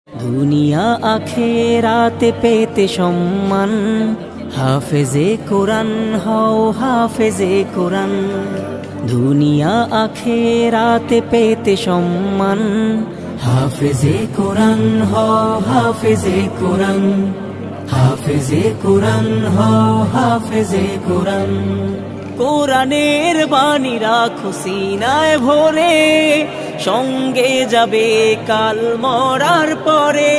দুনিয়া আখেরাতে পেতে সম্মান, হাফেজে কোরআন হও হাফেজে কোরআন। দুনিয়া আখেরাতে পেতে সম্মান, হাফেজে কোরআন হও হাফেজে কোরআন। হাফেজে কোরআন হও হাফেজে কোরআন। কোরআনের বাণী রাখো সিনায় ভরে, সঙ্গে যাবে কাল মরার পরে।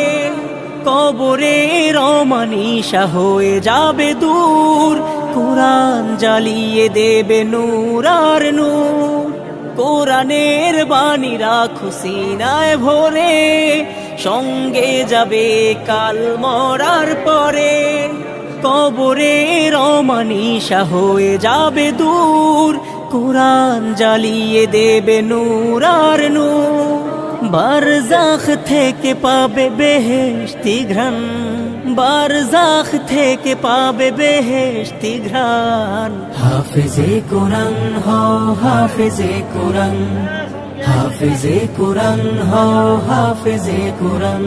কবরে রমানিশা হয়ে যাবে দূর, কোরআন জ্বালিয়ে দেবে নূর আর নূর। কোরআনের বাণী রাখো সিনায় ভরে, সঙ্গে যাবে কাল মরার পরে। কবরে রমানিশা হয়ে যাবে দূর, কোরআন জ্বালিয়ে দেবে নূর আর নূর। বারজাখ থেকে পাবে বেহেশতি ঘ্রাণ, বারজাখ থেকে পাবে বেহেশতি ঘ্রাণ। হাফেজে কোরআন হও হাফেজে কোরআন। হাফেজে কোরআন হও হাফেজে কোরআন।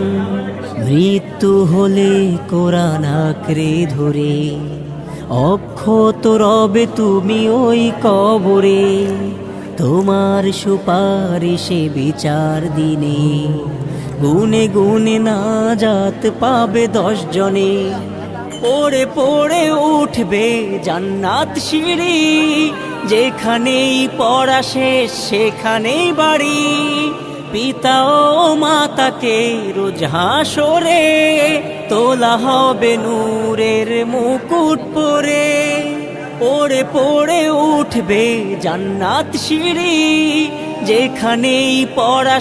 মৃত্যু হলে কোরআন আঁকড়ে ধরে, অক্ষত রবে তুমি ওই কবরে। তোমার সুপারিশে বিচার দিনে, গুনে গুনে নাজাত পাবে 10 জনে। পড়ে পড়ে উঠবে জান্নাত সিঁড়ি, যেখানেই পড়া শেষ সেখানেই বাড়ি। পিতা ও মাতাকে রোজ হাসরে, তোলা হবে নূরের মুকুট পরে। পড়ে পড়ে উঠবে জান্নাত সিঁড়ি, যেখানেই পড়া